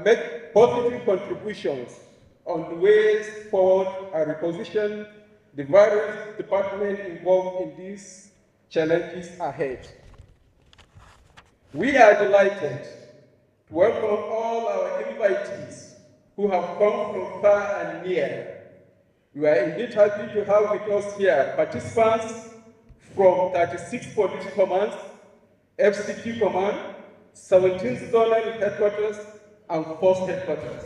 make positive contributions on the ways forward and reposition the various departments involved in these challenges ahead. We are delighted to welcome all our invitees who have come from far and near. We are indeed happy to have with us here participants from 36 police commands, FCT command, 17 zonal headquarters, and force headquarters.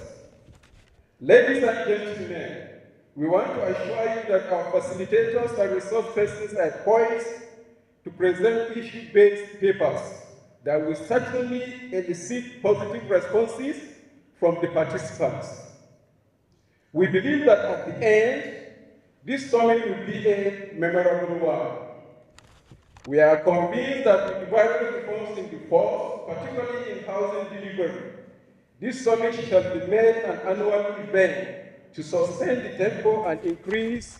Ladies and gentlemen, we want to assure you that our facilitators and resource persons are poised to present issue-based papers that will certainly elicit positive responses from the participants. We believe that at the end, this summit will be a memorable one. We are convinced that with the various reforms in the force, particularly in housing delivery, this summit shall be made an annual event to sustain the tempo and increase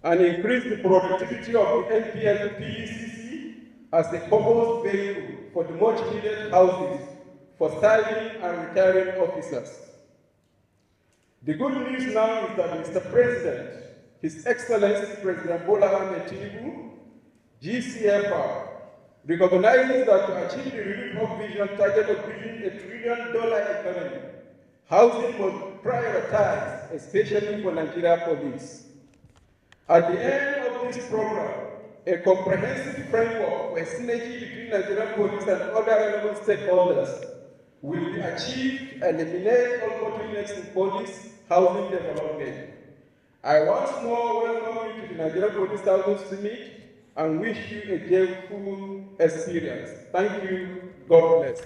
the productivity of the NPL-PECC as the purpose vehicle for the much needed houses for serving and retiring officers. The good news now is that Mr. President, His Excellency President Bola Ahmed Tinubu, GCFR, recognizes that to achieve the relief of vision target of building $1 trillion economy, housing must be prioritized, especially for Nigerian police. At the end of this program, a comprehensive framework for synergy between Nigerian police and other relevant stakeholders will be achieved and eliminate all bottlenecks in police housing development. I once more welcome you to the Nigerian Police Housing Summit and wish you a joyful experience. Thank you. God bless.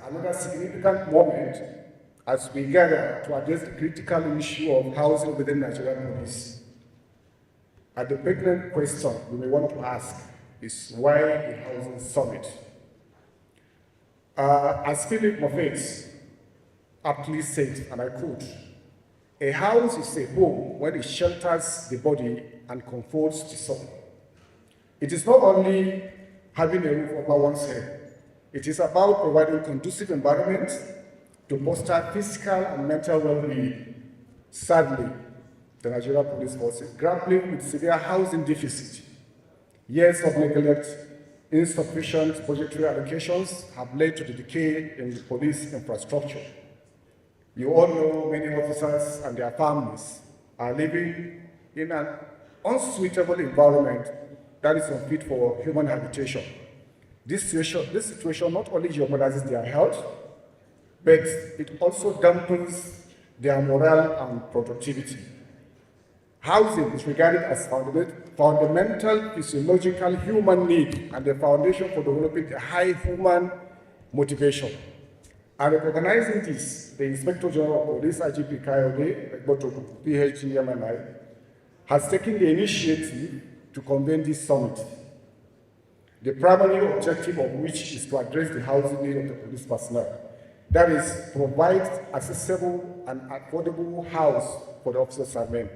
Another significant moment as we gather to address the critical issue of housing within Nigerian police. And the pertinent question we may want to ask is why the housing summit? As Philip Moffett aptly said, and I quote, "A house is a home when it shelters the body and comforts the soul." It is not only having a roof over one's head, it is about providing conducive environments to foster physical and mental well-being. Sadly, the Nigerian Police Force is grappling with severe housing deficit. Years of neglect, insufficient budgetary allocations have led to the decay in the police infrastructure. You all know many officers and their families are living in an unsuitable environment that is unfit for human habitation. This situation not only jeopardizes their health, but it also dampens their morale and productivity. Housing is regarded as fundamental physiological human need and the foundation for developing a high human motivation. And recognizing this, the Inspector General of Police, IGP Olukayode Egbetokun, PhD, MNI, has taken the initiative to convene this summit, the primary objective of which is to address the housing need of the police personnel. That is, provide accessible and affordable house for the officers and men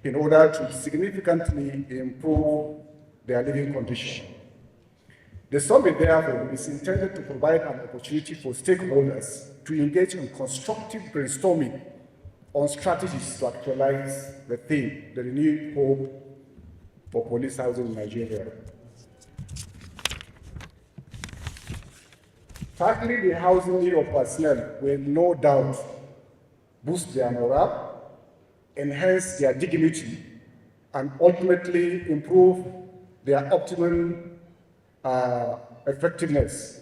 in order to significantly improve their living condition. The summit, therefore, is intended to provide an opportunity for stakeholders to engage in constructive brainstorming on strategies to actualize the theme, the renewed hope for police housing in Nigeria. Tackling the housing need of personnel will no doubt boost their morale, enhance their dignity, and ultimately improve their optimum effectiveness.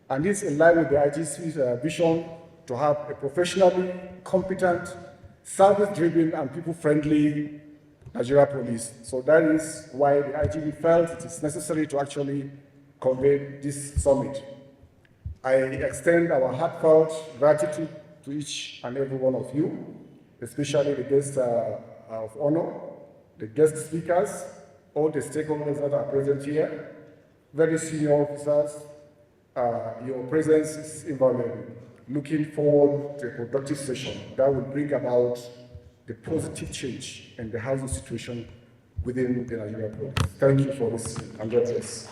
And this in line with the IGC's vision to have a professionally competent, service-driven, and people-friendly Nigeria police. So that is why the IGP felt it is necessary to actually convene this summit. I extend our heartfelt gratitude to each and every one of you, especially the guests of honor, the guest speakers, all the stakeholders that are present here, very senior officers. Your presence is invaluable. Looking forward to a productive session that will bring about the positive change in the housing situation within the Nigerian police. Thank you for listening, and God bless.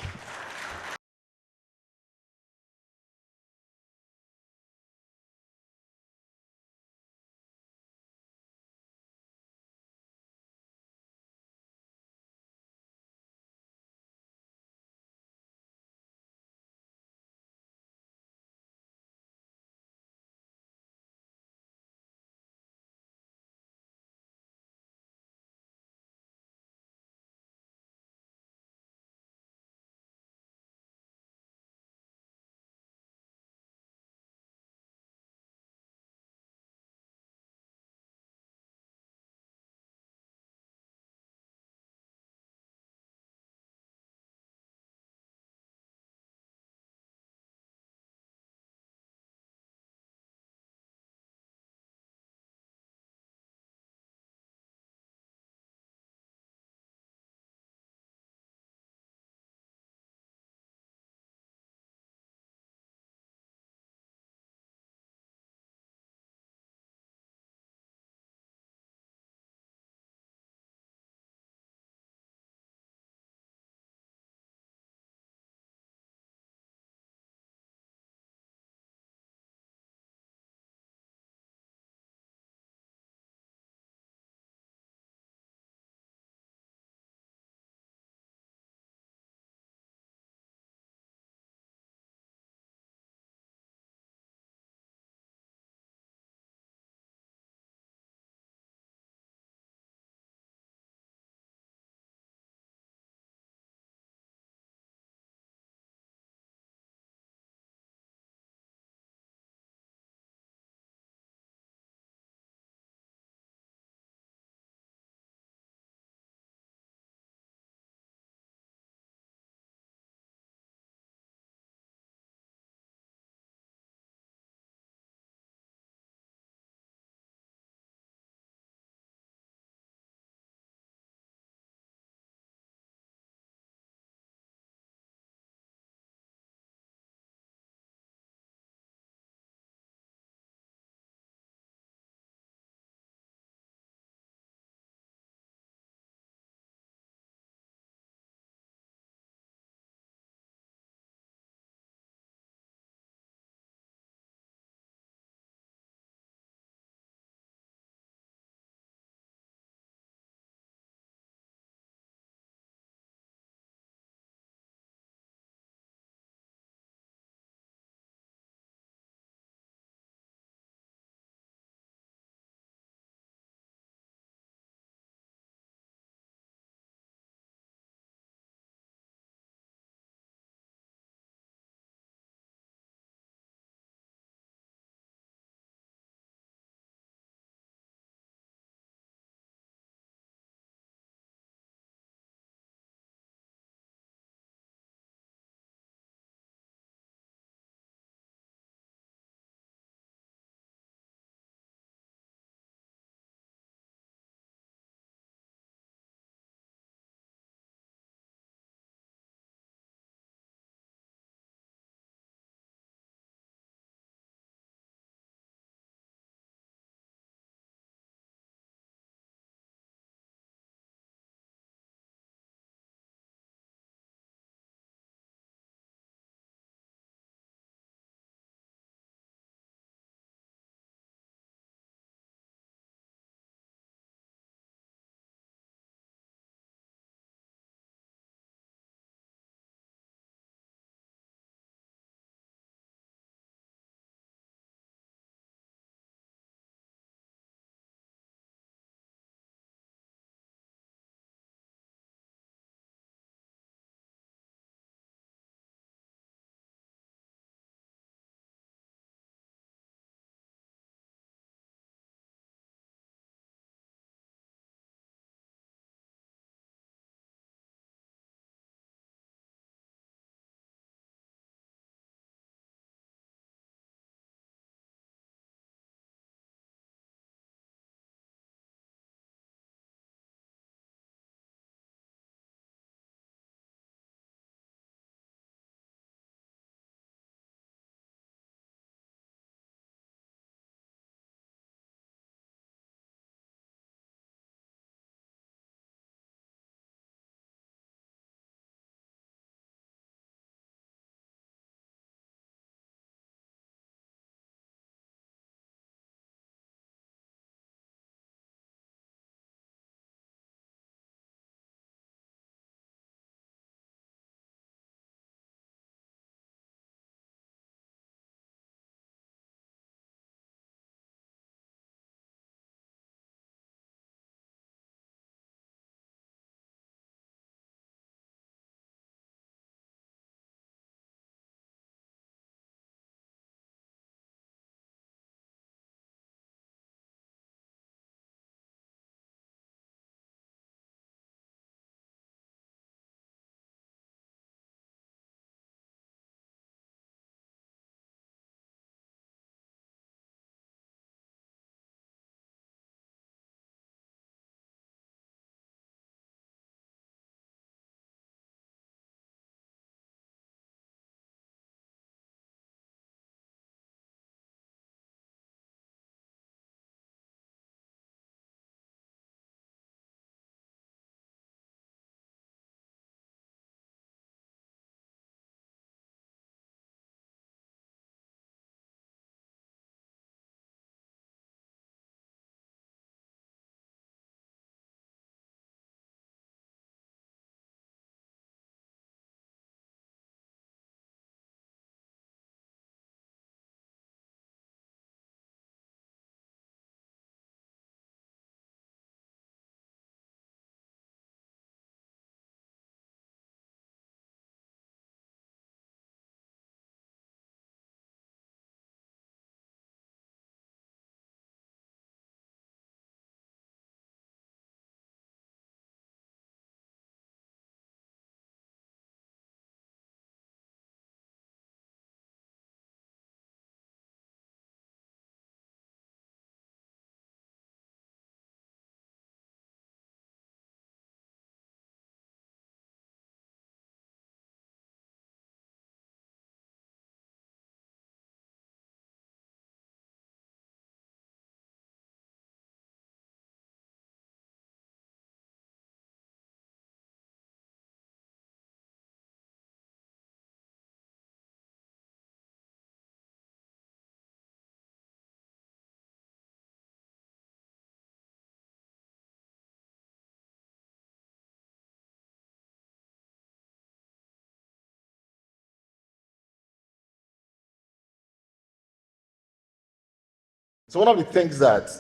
So one of the things that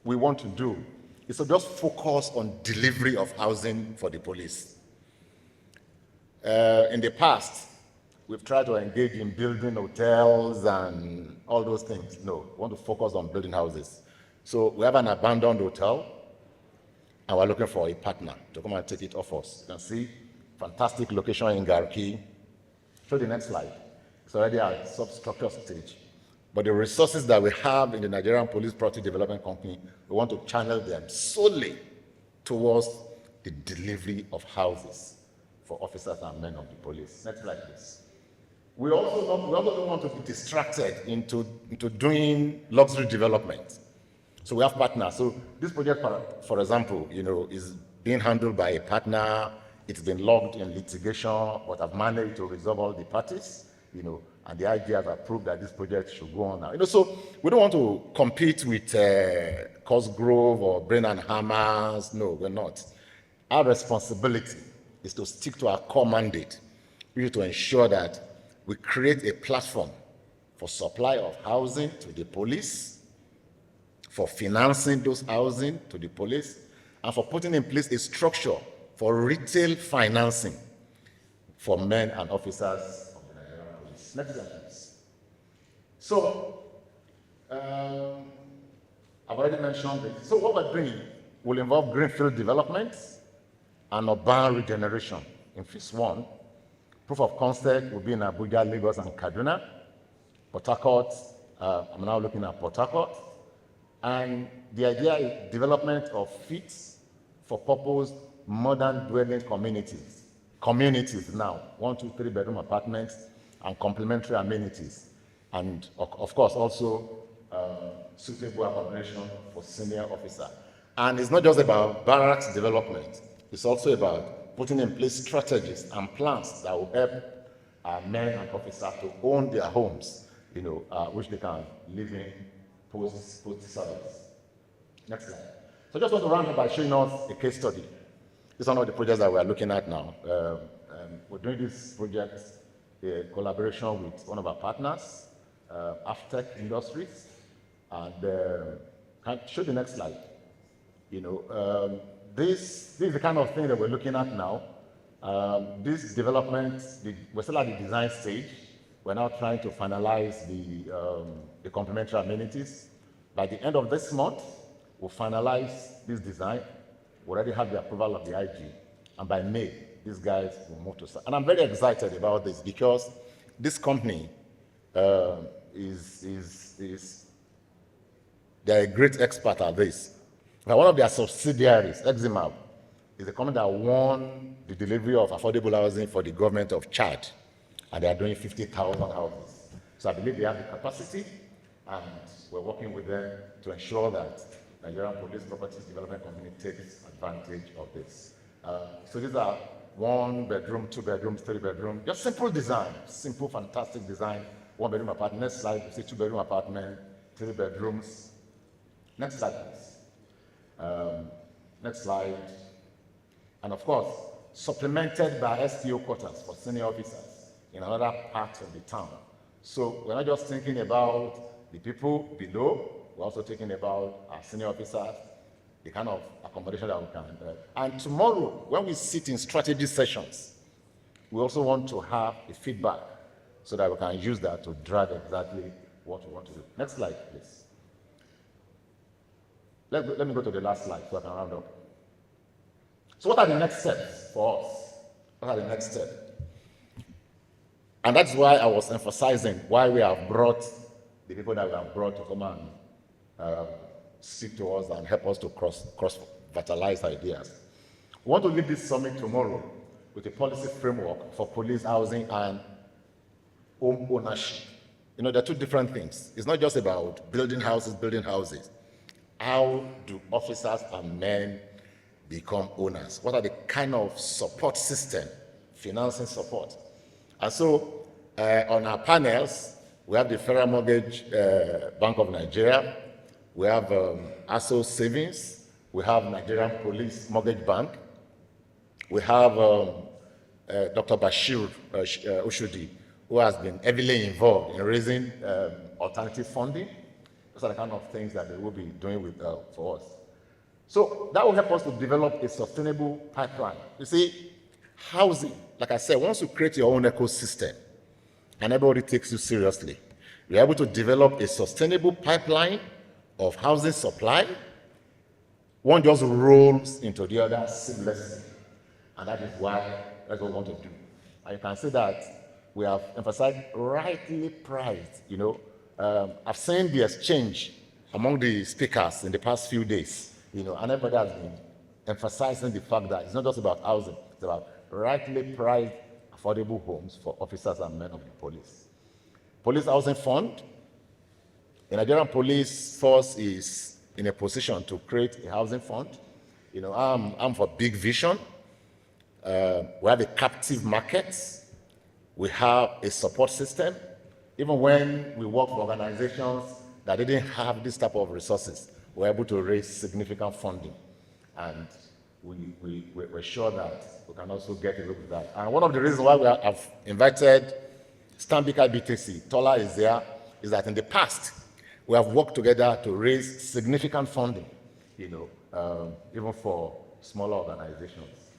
we want to do is to just focus on delivery of housing for the police. In the past, we've tried to engage in building hotels and all those things. No, we want to focus on building houses. So we have an abandoned hotel, and we're looking for a partner to come and take it off us. You can see, fantastic location in Garki. Show the next slide. It's already at substructure stage. But the resources that we have in the Nigerian Police Property Development Company, we want to channel them solely towards the delivery of houses for officers and men of the police. Next slide, please. We also don't want to be distracted into doing luxury development. So we have partners. So this project, for example, is being handled by a partner. It's been logged in litigation, but I've managed to resolve all the parties, and the IG has approved that this project should go on now. So we don't want to compete with Cosgrove or Brain and Hammers. No, we're not. Our responsibility is to stick to our core mandate, which is to ensure that we create a platform for supply of housing to the police, for financing those housing to the police, and for putting in place a structure for retail financing for men and officers of the Nigerian police. Next slide, please. So, I've already mentioned this. So what we're doing will involve greenfield development and urban regeneration in phase 1. Proof of concept will be in Abuja, Lagos, and Kaduna. Port Harcourt, I'm now looking at Port Harcourt. And the idea is development of fit for purpose modern dwelling communities. Communities now, 1, 2, 3 bedroom apartments and complementary amenities. And of course also suitable accommodation for senior officer. And it's not just about barracks development. It's also about putting in place strategies and plans that will help our men and officers to own their homes, which they can live in post-service. Next slide. So I just want to round up by showing us a case study. This is one of the projects that we are looking at now. We're doing this project in collaboration with one of our partners, Aftech Industries. And can I show the next slide? This is the kind of thing that we're looking at now. This development, we're still at the design stage. We're now trying to finalize the complementary amenities. By the end of this month, we'll finalize this design. We already have the approval of the IG. And by May, these guys will move to start. And I'm very excited about this because this company they're a great expert at this. Now, one of their subsidiaries, Eximab, is a company that won the delivery of affordable housing for the government of Chad, and they are doing 50,000 houses. So I believe they have the capacity, and we're working with them to ensure that Nigerian Police Property Development Company takes advantage of this. So these are 1 bedroom, 2 bedroom, 3 bedroom, just simple design, simple, fantastic design. 1 bedroom apartment. Next slide, you see 2 bedroom apartment, 3 bedrooms. Next slide, please. Next slide. And of course, supplemented by STO quarters for senior officers in another part of the town. So we're not just thinking about the people below, we're also thinking about our senior officers, the kind of accommodation that we can. And tomorrow, when we sit in strategy sessions, we also want to have a feedback so that we can use that to drive exactly what we want to do. Next slide, please. Let me go to the last slide so I can round up. So what are the next steps for us? What are the next steps? And that's why I was emphasizing why we have brought the people that we have brought to come and speak to us and help us to cross-fertilize ideas. We want to leave this summit tomorrow with a policy framework for police housing and home ownership. There are two different things. It's not just about building houses. How do officers and men become owners? What are the kind of support system, financing support? And so on our panels, we have the Federal Mortgage Bank of Nigeria, we have ASO Savings, we have Nigerian Police Mortgage Bank, we have Dr. Bashir Oshodi, who has been heavily involved in raising alternative funding. Those are the kind of things that they will be doing with, for us. So that will help us to develop a sustainable pipeline. You see, housing, like I said, once you create your own ecosystem and everybody takes you seriously, you're able to develop a sustainable pipeline of housing supply. One just rolls into the other seamlessly. And that is that's what we want to do. And you can see that we have emphasized rightly priced, I've seen the exchange among the speakers in the past few days, and everybody has been emphasizing the fact that it's not just about housing, it's about rightly priced, affordable homes for officers and men of the police. Police Housing Fund. The Nigerian Police Force is in a position to create a housing fund. I'm for big vision. We have a captive market. We have a support system. Even when we work for organizations that didn't have this type of resources, we're able to raise significant funding. And we're sure that we can also get a look at that. And one of the reasons why we have invited Stanbic IBTC, Tola is there, is that in the past, we have worked together to raise significant funding, even for smaller organizations.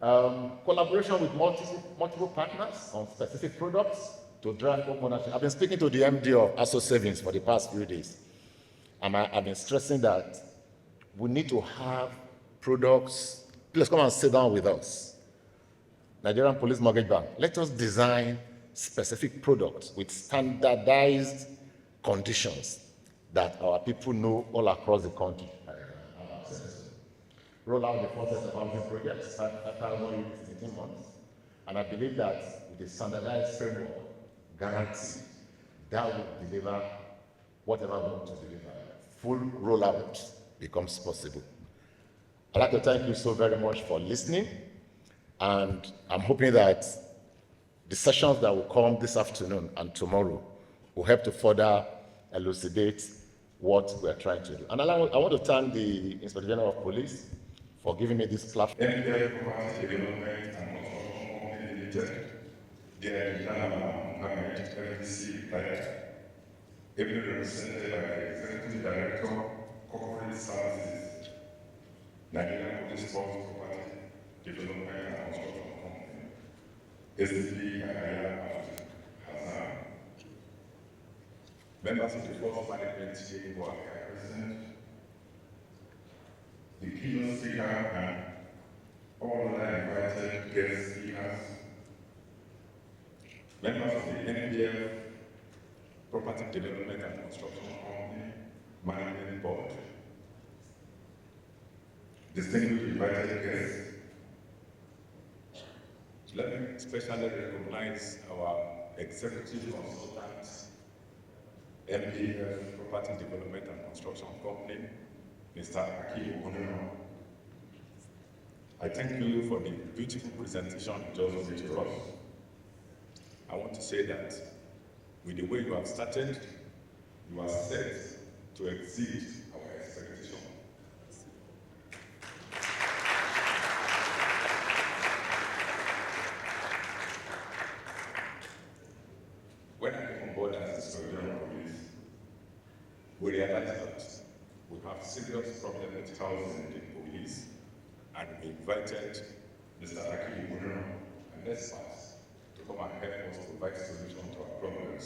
Collaboration with multiple partners on specific products to drive home ownership. I've been speaking to the MD of ASO Savings for the past few days, and I've been stressing that we need to have products. Please come and sit down with us. Nigerian Police Mortgage Bank, let us design specific products with standardized conditions that our people know all across the country. Roll out the process of housing projects, 5,000 units in 18 months. And I believe that with a standardized framework, guarantee, that will deliver whatever we want to deliver. Full rollout becomes possible. I'd like to thank you so very much for listening. And I'm hoping that the sessions that will come this afternoon and tomorrow will help to further elucidate what we are trying to do. And I want to thank the Inspector General of Police for giving me this platform. NPL Property Development and Construction Company Limited, their Mohammed, FDC Director, ably represented by the Executive Director, Corporate Services, Nigerian Police Housing Development and Construction Company, SDP Agaya Hassan, members of the Force Management Team who are present, the keynote speaker and all other invited guest speakers, members of the NPL Property Development and Construction Company Management Board, distinguished invited guests. Let me especially recognize our executive consultant, NPL Property Development and Construction Company, Mr. Aki Ogunero. I thank you for the beautiful presentation you just made to us. I want to say that with the way you have started, you are set to exceed our expectation. When I came on board as Inspector General of Police, we realized that we have serious problems with housing in the police, and we invited Mr. Aki Ogunero and experts to come and help us provide solutions to our problems,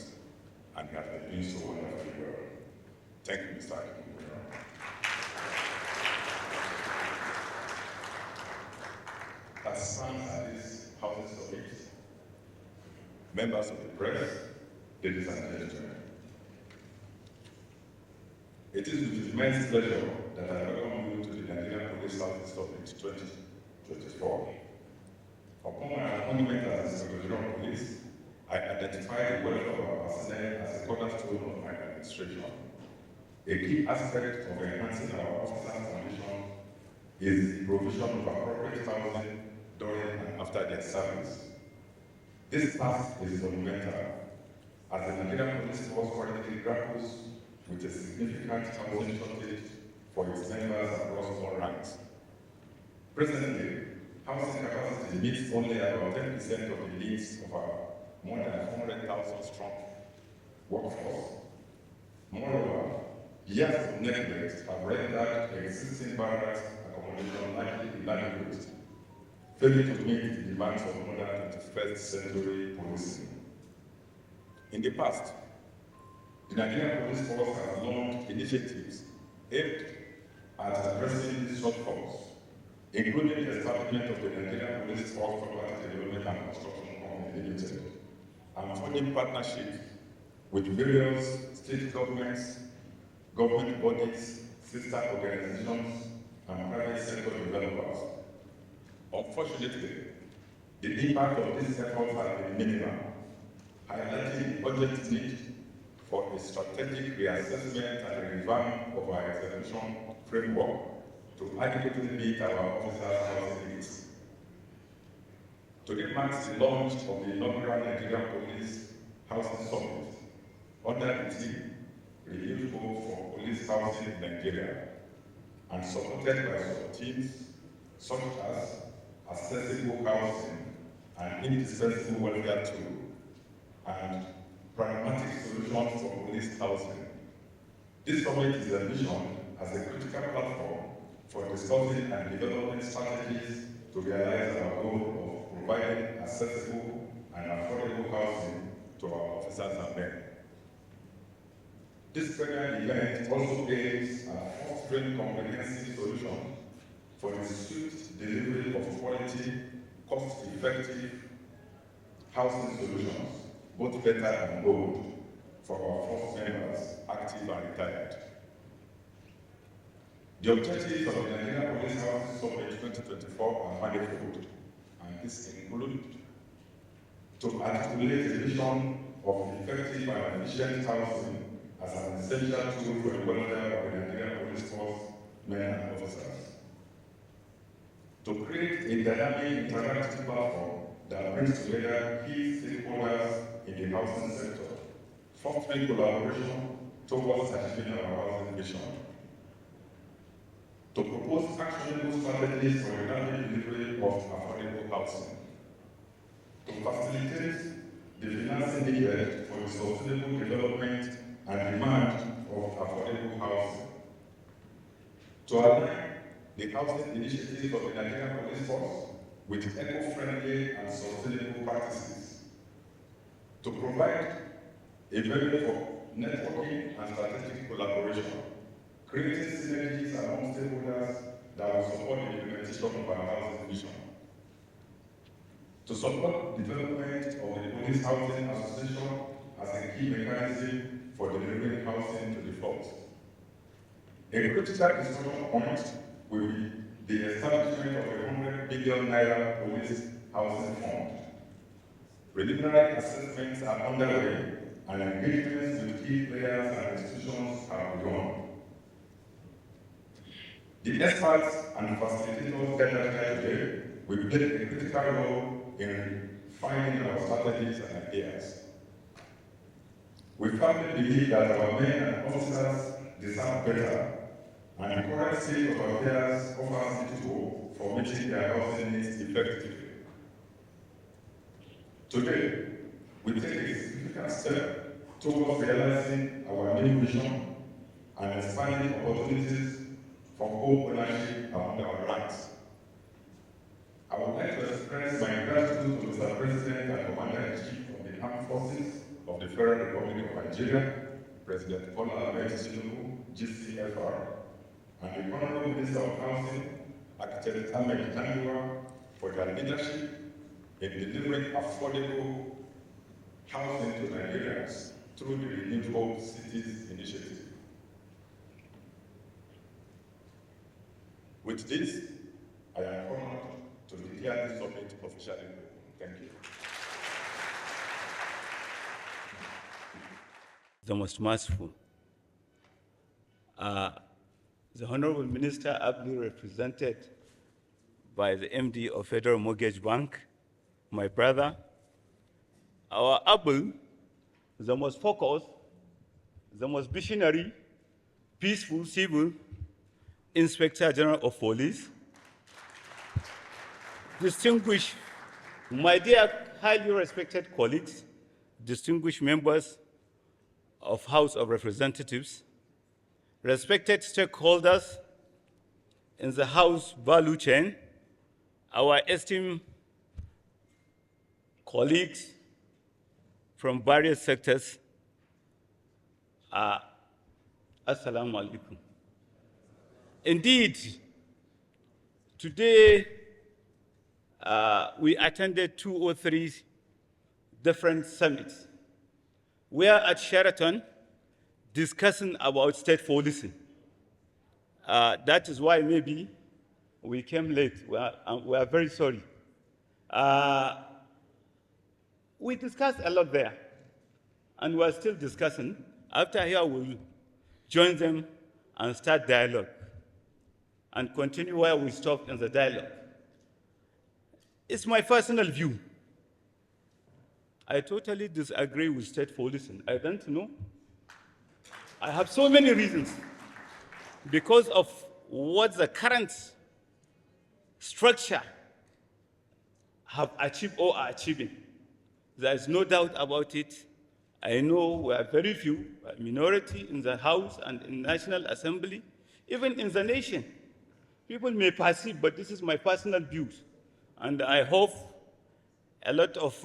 and he has been doing so wonderfully well. Thank you, Mr. Aki Ogunero. As far as this housing summit, members of the press, ladies and gentlemen, it is with immense pleasure that I welcome you to the Nigerian Police Housing Summit 2024. Upon my appointment as Inspector General of Police, I identified the welfare of our personnel as a cornerstone of my administration. A key aspect of enhancing our officers' condition is the provision of appropriate housing during and after their service. This task is monumental, as the Nigerian Police Force currently grapples with a significant housing shortage for its members across all ranks. Presently, housing capacity meets only about 10% of the needs of our more than 400,000 strong workforce. Moreover, Years of neglect have rendered existing barracks accommodation likely inadequate, failing to meet the demands of modern 21st century policing. In the past, the Nigerian Police Force has launched initiatives aimed at addressing these shortfalls, including the establishment of the Nigerian Police Force Property Development and Construction Company Limited, and forming partnerships with various state governments, government bodies, sister organizations, and private sector developers. Unfortunately, the impact of these efforts has been minimal, highlighting the urgent need for a strategic reassessment and revamp of our execution framework to adequately meet our officers' housing needs. Today marks the launch of the inaugural Nigerian Police Housing Summit under the theme Renewed Hope for Police Housing in Nigeria, and supported by sub-teams such as accessible housing and indispensable welfare tool, and pragmatic solutions for police housing. This summit is envisioned as a critical platform for discussing and developing strategies to realize our goal of providing accessible and affordable housing to our officers and men. This premier event also aims at fostering comprehensive solutions for the swift delivery of quality, cost-effective housing solutions, both better and bold, for our force members, active and retired. The objectives of the Nigerian Police Housing Summit 2024 are manifold, and this includes to articulate a vision of effective and efficient housing as an essential tool for the welfare of the Nigerian Police Force men and officers. To create a dynamic interactive platform that brings together key stakeholders in the housing sector, fostering collaboration towards achieving our housing vision. To propose actionable strategies for the rapid delivery of affordable housing. To facilitate the financing needed for the sustainable development and demand of affordable housing. To align the housing initiatives of the Nigerian Police Force with eco-friendly and sustainable practices. To provide a venue for networking and strategic collaboration, creating synergies among stakeholders that will support the implementation of our housing vision. To support development of the Police Housing Association as a key mechanism for delivering housing to the force. A critical discussion point will be the establishment of a 100 billion naira police housing fund. Preliminary assessments are underway and engagements with key players and institutions are begun. The experts and facilitators gathered here today will play a critical role in finding our strategies and ideas. We firmly believe that our men and officers deserve better, and the current state of affairs offers little hope for meeting their housing needs effectively. Today, we take a significant step towards realizing our new vision and expanding opportunities for co-ownership among our ranks. I would like to express my gratitude to Mr. President and Commander-in-Chief of the Armed Forces of the Federal Republic of Nigeria, President Tinubu, GCFR, and the Honorable Minister of Housing, Architect nnamdikanu, for their leadership in delivering affordable housing to Nigerians through the Renewed Hope Cities initiative. With this, I am honored to declare this summit officially open. Thank you. The most merciful. The Honorable Minister, ably represented by the MD of Federal Mortgage Bank, my brother, our Abu, the most focused, the most visionary, peaceful civil Inspector General of Police, distinguished, my dear highly respected colleagues, distinguished members of House of Representatives, respected stakeholders in the House value chain, our esteemed colleagues from various sectors, Assalamu alaikum. Indeed, today we attended 2 or 3 different summits. We are at Sheraton discussing about state policing. That is why maybe we came late. We are very sorry. We discussed a lot there, and we are still discussing. After here, we'll join them and start dialogue and continue where we stopped in the dialogue. It's my personal view. I totally disagree with state policing. I don't know. I have so many reasons. Because of what the current structure have achieved or are achieving. There is no doubt about it. I know we are very few, a minority in the House and in National Assembly, even in the nation. People may perceive, but this is my personal views. And I hope a lot of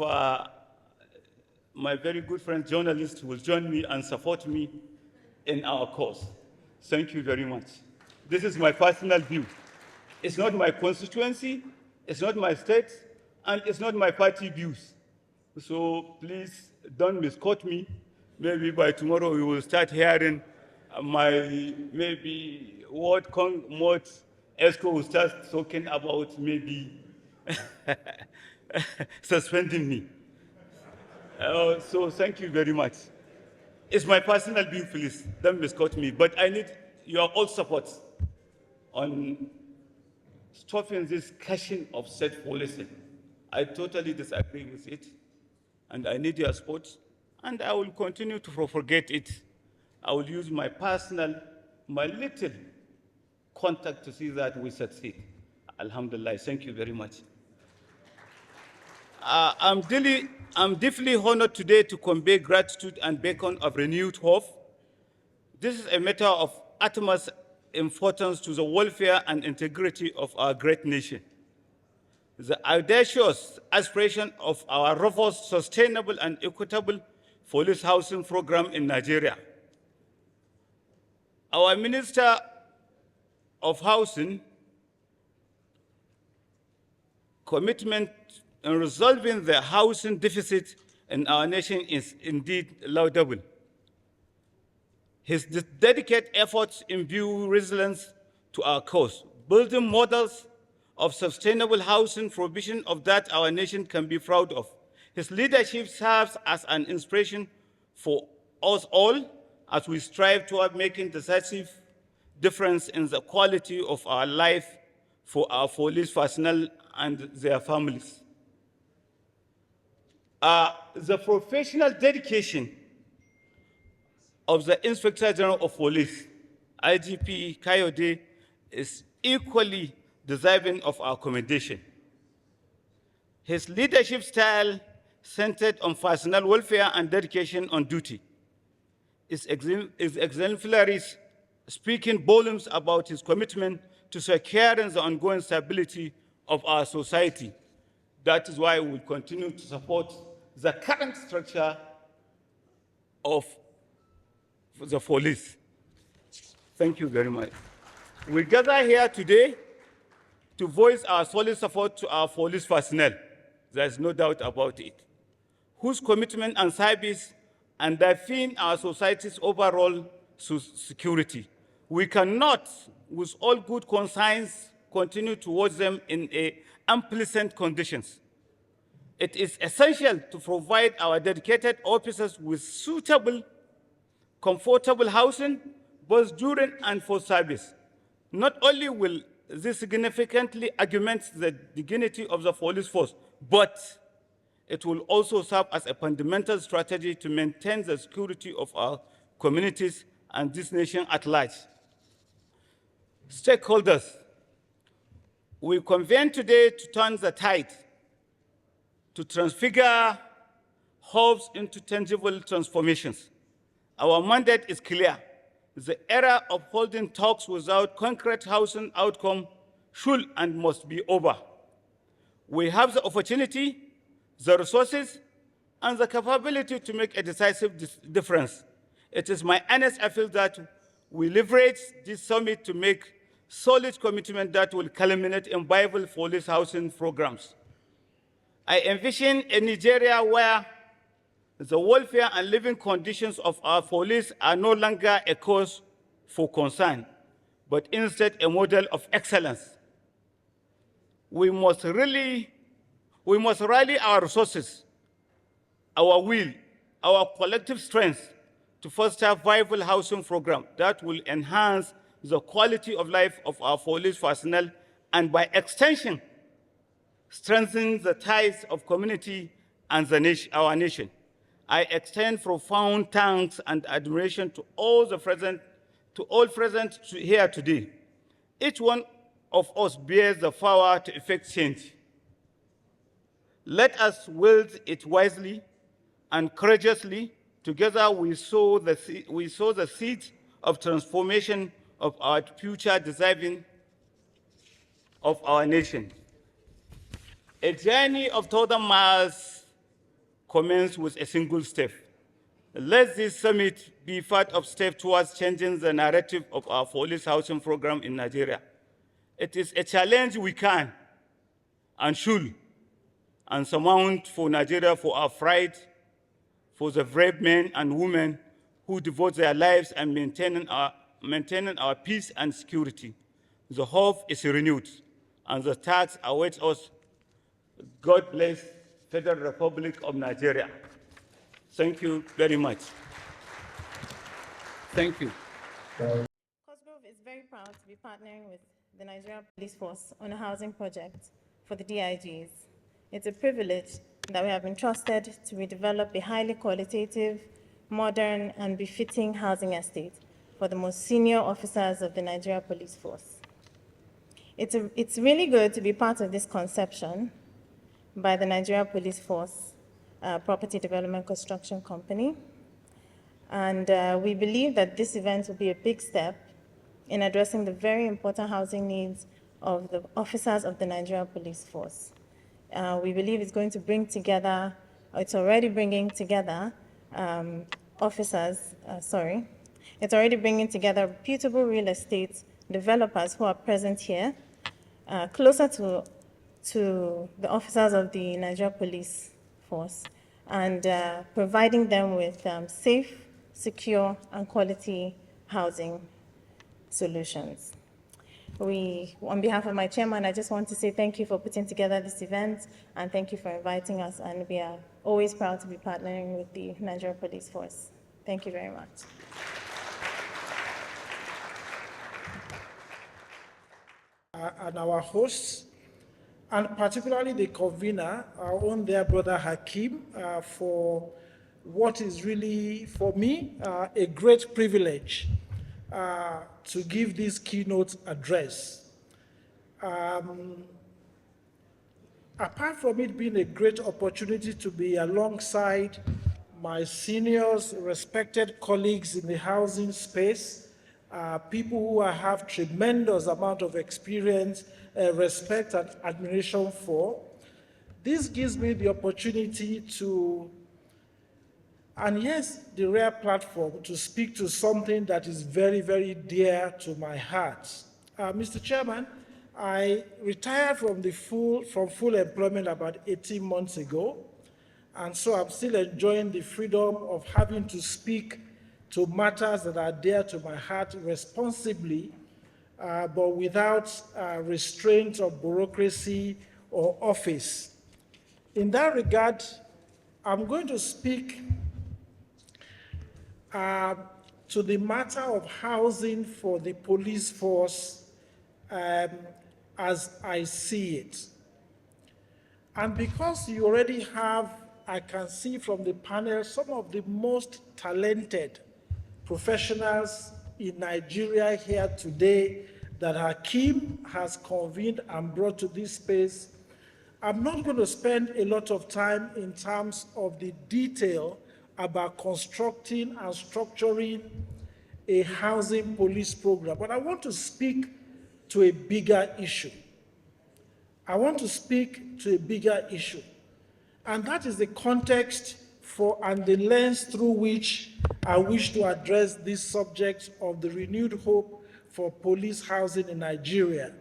my very good friends, journalists, will join me and support me in our cause. Thank you very much. This is my personal view. It's not my constituency, it's not my state, and it's not my party views. So please don't misquote me. Maybe by tomorrow we will start hearing my maybe what ESCO will start talking about maybe suspending me. So thank you very much. It's my personal view, please. Don't misquote me. But I need your all support on stopping this cashing of state policy. I totally disagree with it, and I need your support, and I will continue to propagate it. I will use my little contact to see that we succeed. Alhamdulillah, thank you very much. I'm deeply honored today to convey gratitude and beacon of renewed hope. This is a matter of utmost importance to the welfare and integrity of our great nation. The audacious aspiration of our robust, sustainable, and equitable police housing program in Nigeria. Our Minister of Housing commitment in resolving the housing deficit in our nation is indeed laudable. His dedicated efforts imbue resilience to our cause, building models of sustainable housing provision of that our nation can be proud of. His leadership serves as an inspiration for us all as we strive toward making decisive difference in the quality of our life for our police personnel and their families. The professional dedication of the Inspector General of Police, IGP Olukayode, is equally deserving of our commendation. His leadership style, centered on personnel welfare and dedication on duty, is exemplary, speaking volumes about his commitment to securing the ongoing stability of our society. That is why we will continue to support the current structure of the police. Thank you very much. We gather here today to voice our solid support to our police personnel. There is no doubt about it, whose commitment and service underpin our society's overall security. We cannot, with all good conscience, continue towards them in unpleasant conditions. It is essential to provide our dedicated officers with suitable, comfortable housing, both during and for service. Not only will this significantly augment the dignity of the police force, but it will also serve as a fundamental strategy to maintain the security of our communities and this nation at large. Stakeholders, we convene today to turn the tide, to transfigure hopes into tangible transformations. Our mandate is clear: The era of holding talks without concrete housing outcome should and must be over. We have the opportunity, the resources, and the capability to make a decisive difference. It is my earnest appeal that we leverage this summit to make solid commitment that will culminate in viable police housing programs. I envision a Nigeria where the welfare and living conditions of our police are no longer a cause for concern, but instead a model of excellence. We must rally our resources, our will, our collective strength to foster viable housing programs that will enhance the quality of life of our police personnel and, by extension, strengthen the ties of community and our nation. I extend profound thanks and admiration to all present here today. Each one of us bears the power to effect change. Let us wield it wisely and courageously. Together we sow the seed of transformation of our future deserving of our nation. A journey of 1,000 miles commences with a single step. Let this summit be part of step towards changing the narrative of our police housing program in Nigeria. It is a challenge we can and should and surmount for Nigeria, for our pride, for the brave men and women who devote their lives and maintaining our peace and security. The hope is renewed, and the task awaits us. God bless Federal Republic of Nigeria. Thank you very much. Thank you. Cosgrove is very proud to be partnering with the Nigerian Police Force on a housing project for the DIGs. It's a privilege that we have been trusted to redevelop a highly qualitative, modern, and befitting housing estate for the most senior officers of the Nigerian Police Force. It's really good to be part of this conception by the Nigerian Police Force Property Development Construction Company. And we believe that this event will be a big step in addressing the very important housing needs of the officers of the Nigerian Police Force. We believe it's going to bring together, or it's already bringing together it's already bringing together reputable real estate developers who are present here, closer to the officers of the Nigerian Police Force, and providing them with safe, secure, and quality housing solutions. On behalf of my chairman, I just want to say thank you for putting together this event, and thank you for inviting us, and we are always proud to be partnering with the Nigerian Police Force. Thank you very much. And our hosts, and particularly the convener, our own dear brother Hakeem, for what is really, for me, a great privilege to give this keynote address. Apart from it being a great opportunity to be alongside my seniors, respected colleagues in the housing space, people who I have tremendous amount of experience, respect and admiration for, this gives me the opportunity to, and yes, the rare platform to speak to something that is very, very dear to my heart. Mr. Chairman, I retired from full employment about 18 months ago, and so I'm still enjoying the freedom of having to speak to matters that are dear to my heart responsibly, but without restraint of bureaucracy or office. In that regard, I'm going to speak to the matter of housing for the police force as I see it. And because you already have, I can see from the panel, some of the most talented professionals in Nigeria here today that Hakeem has convened and brought to this space, I'm not going to spend a lot of time in terms of the detail about constructing and structuring a housing police program. But I want to speak to a bigger issue. And that is the context for and the lens through which I wish to address this subject of the renewed hope for police housing in Nigeria.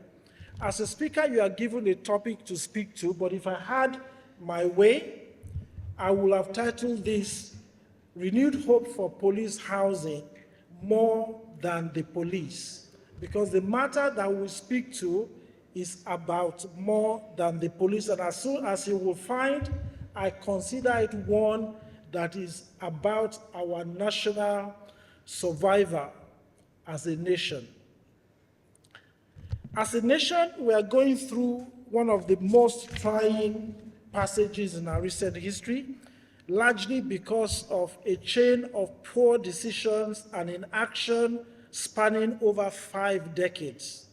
As a speaker, you are given a topic to speak to, but if I had my way, I would have titled this Renewed Hope for Police Housing More Than the Police, because the matter that we speak to is about more than the police. And as soon as you will find, I consider it one that is about our national survival as a nation. As a nation, we are going through one of the most trying passages in our recent history, largely because of a chain of poor decisions and inaction spanning over 5 decades.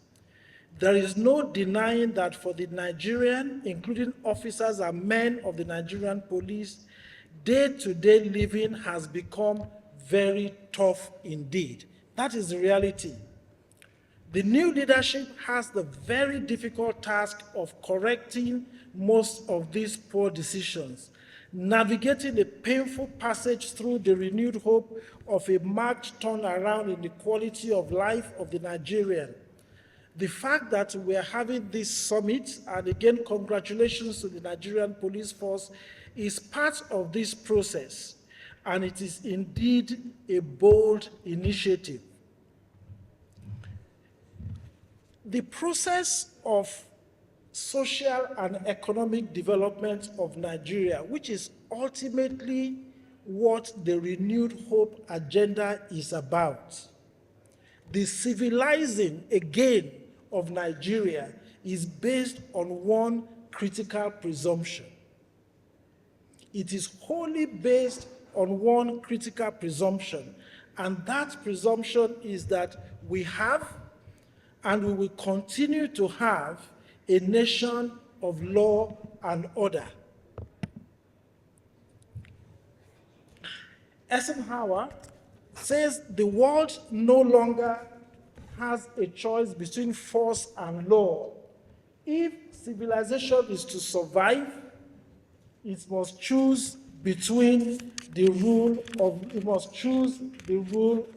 There is no denying that for the Nigerian, including officers and men of the Nigerian police, day-to-day living has become very tough indeed. That is the reality. The new leadership has the very difficult task of correcting most of these poor decisions, navigating the painful passage through the renewed hope of a marked turnaround in the quality of life of the Nigerian. The fact that we are having this summit, and again, congratulations to the Nigerian Police Force, is part of this process, and it is indeed a bold initiative. The process of social and economic development of Nigeria, which is ultimately what the renewed hope agenda is about. The civilizing, again, of Nigeria is based on one critical presumption. It is wholly based on one critical presumption, and that presumption is that we have and we will continue to have a nation of law and order. Eisenhower says the world no longer has a choice between force and law. If civilization is to survive, it must choose between the rule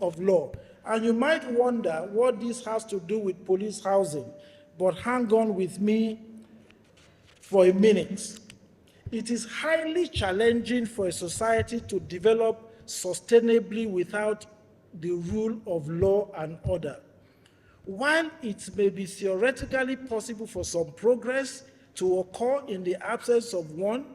of law. And you might wonder what this has to do with police housing, but hang on with me for a minute. It is highly challenging for a society to develop sustainably without the rule of law and order. While it may be theoretically possible for some progress to occur in the absence of one,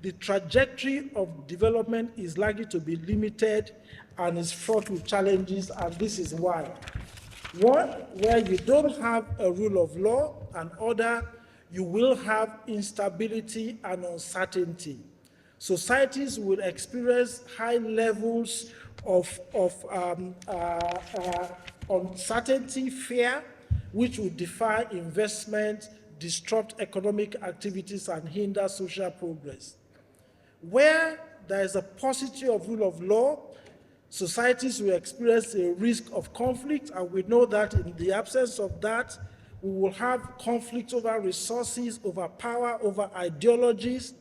the trajectory of development is likely to be limited and is fraught with challenges, and this is why. One, where you don't have a rule of law and order, you will have instability and uncertainty. Societies will experience high levels of uncertainty, fear, which will defy investment, disrupt economic activities, and hinder social progress. Where there is a paucity of rule of law, societies will experience a risk of conflict, and we know that in the absence of that, we will have conflict over resources, over power, over ideologies,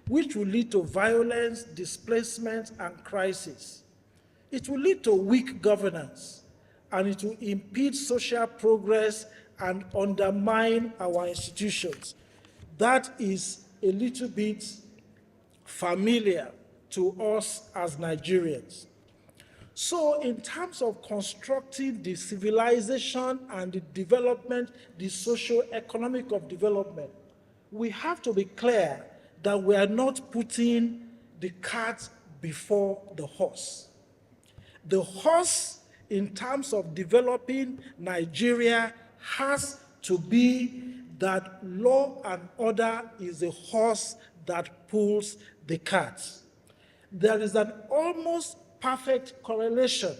which will lead to violence, displacement, and crisis. It will lead to weak governance, and it will impede social progress and undermine our institutions. That is a little bit familiar to us as Nigerians. So in terms of constructing the civilization and the development, the socio-economic of development, we have to be clear that we are not putting the cart before the horse. The horse, in terms of developing Nigeria, has to be that law and order is the horse that pulls the cart. There is an almost perfect correlation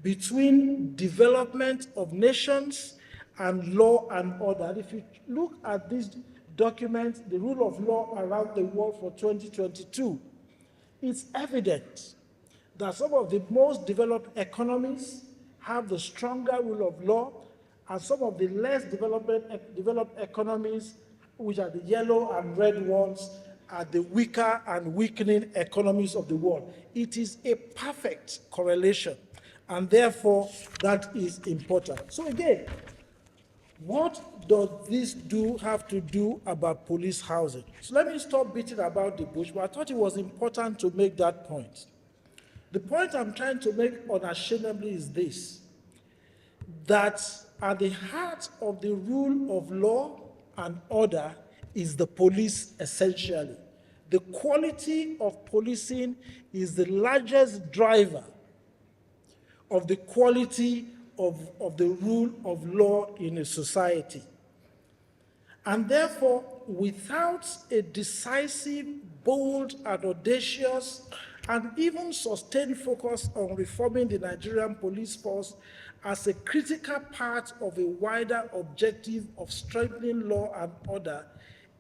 between development of nations and law and order. If you look at this document, the rule of law around the world for 2022, it's evident that some of the most developed economies have the stronger rule of law, and some of the less developed economies, which are the yellow and red ones, are the weaker and weakening economies of the world. It is a perfect correlation, and therefore that is important. So again, what does this have to do about police housing? So let me stop beating about the bush, but I thought it was important to make that point. The point I'm trying to make unashamedly is this, that at the heart of the rule of law and order is the police essentially. The quality of policing is the largest driver of the quality of the rule of law in a society. And therefore, without a decisive, bold, and audacious, and even sustained focus on reforming the Nigerian police force as a critical part of a wider objective of strengthening law and order,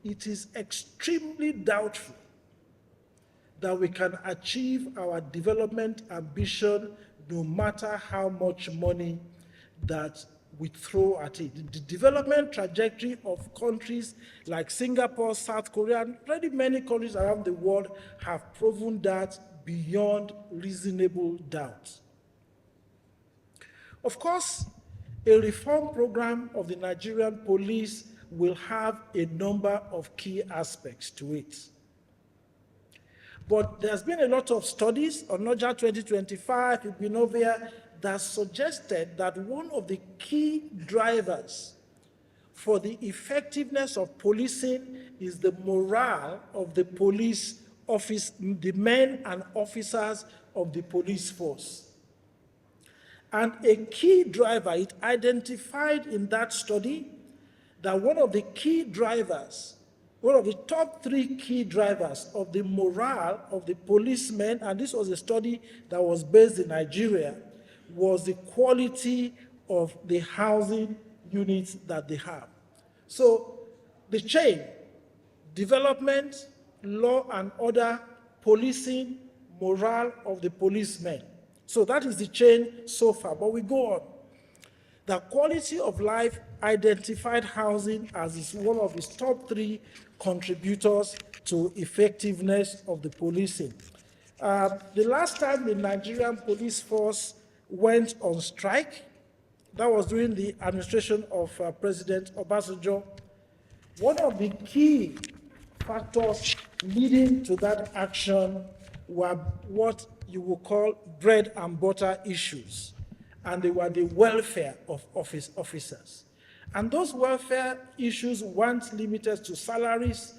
it is extremely doubtful that we can achieve our development ambition no matter how much money that we throw at it. The development trajectory of countries like Singapore, South Korea, and very many countries around the world have proven that beyond reasonable doubt. Of course, a reform program of the Nigerian police will have a number of key aspects to it. But there's been a lot of studies on NOJA 2025, Ibinovia, that suggested that one of the key drivers for the effectiveness of policing is the morale of the police office, the men and officers of the police force. And a key driver, it identified in that study that one of the key drivers, one of the top 3 key drivers of the morale of the policemen, and this was a study that was based in Nigeria, was the quality of the housing units that they have. So the chain, development, law and order, policing, morale of the policemen. So that is the chain so far, but we go on. The quality of life identified housing as one of its top 3 contributors to effectiveness of the policing. The last time the Nigerian police force went on strike, that was during the administration of President Obasanjo. One of the key factors leading to that action were what you would call bread and butter issues, and they were the welfare of officers. And those welfare issues weren't limited to salaries.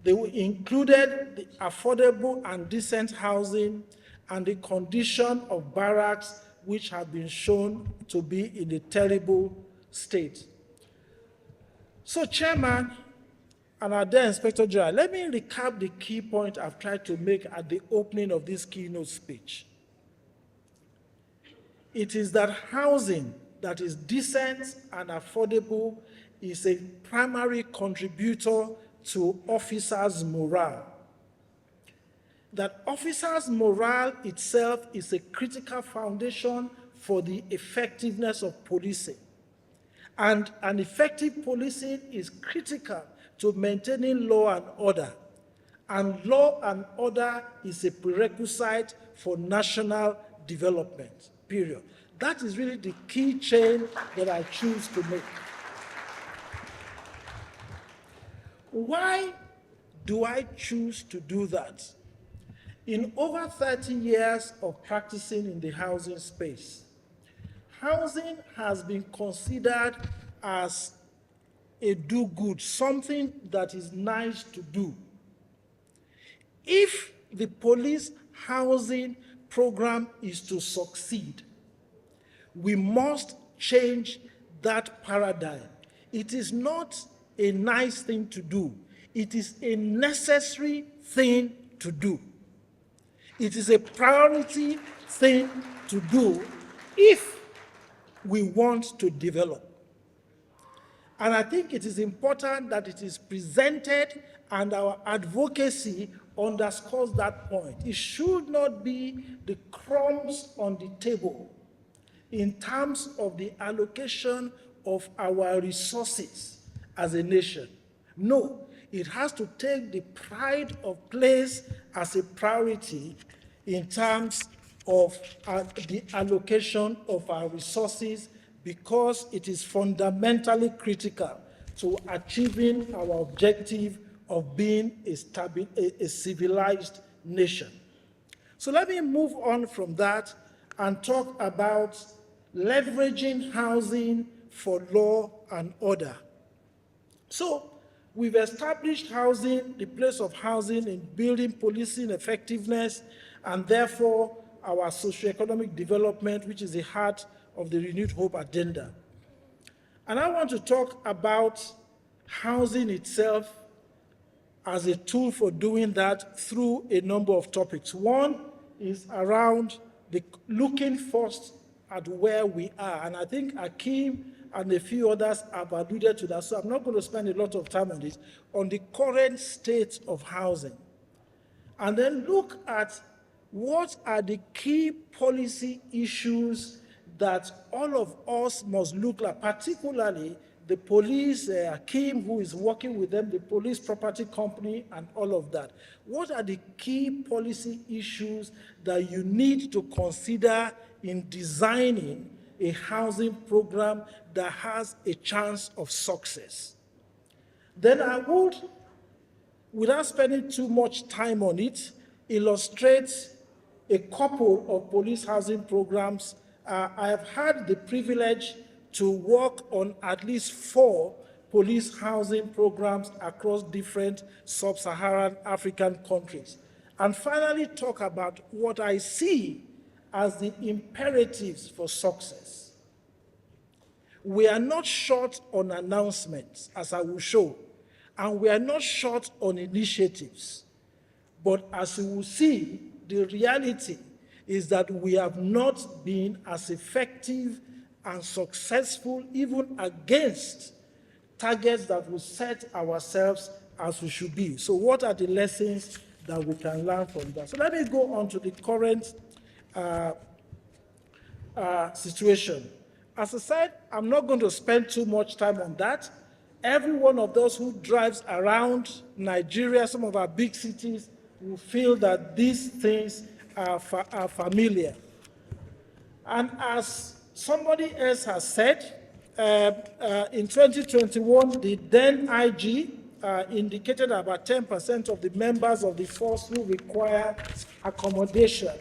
They included the affordable and decent housing and the condition of barracks, which have been shown to be in a terrible state. So, Chairman and our dear Inspector General, let me recap the key point I've tried to make at the opening of this keynote speech. It is that housing that is decent and affordable is a primary contributor to officers' morale. That officers' morale itself is a critical foundation for the effectiveness of policing. And an effective policing is critical to maintaining law and order. And law and order is a prerequisite for national development, period. That is really the key chain that I choose to make. Why do I choose to do that? In over 30 years of practicing in the housing space, housing has been considered as a do-good, something that is nice to do. If the police housing program is to succeed, we must change that paradigm. It is not a nice thing to do. It is a necessary thing to do. It is a priority thing to do if we want to develop. And I think it is important that it is presented and our advocacy underscores that point. It should not be the crumbs on the table in terms of the allocation of our resources as a nation. No, it has to take the pride of place as a priority in terms of the allocation of our resources, because it is fundamentally critical to achieving our objective of being a civilized nation. So let me move on from that and talk about leveraging housing for law and order. So we've established housing, the place of housing in building policing effectiveness, and therefore our socioeconomic development, which is the heart of the Renewed Hope agenda. And I want to talk about housing itself as a tool for doing that through a number of topics. One is around looking first at where we are. And I think Akeem and a few others have alluded to that, so I'm not going to spend a lot of time on this, on the current state of housing. And then look at what are the key policy issues that all of us must look at, particularly the police, Akeem, who is working with them, the police property company, and all of that. What are the key policy issues that you need to consider in designing a housing program that has a chance of success? Then I would, without spending too much time on it, illustrate a couple of police housing programs. I have had the privilege to work on at least 4 police housing programs across different sub-Saharan African countries. And finally, talk about what I see as the imperatives for success. We are not short on announcements, as I will show, and we are not short on initiatives. But as you will see, the reality is that we have not been as effective and successful even against targets that we set ourselves as we should be. So what are the lessons that we can learn from that? So let me go on to the current situation. As I said, I'm not going to spend too much time on that. Every one of those who drives around Nigeria, some of our big cities, will feel that these things are familiar. And as somebody else has said, in 2021, the then IG indicated about 10% of the members of the force who require accommodation.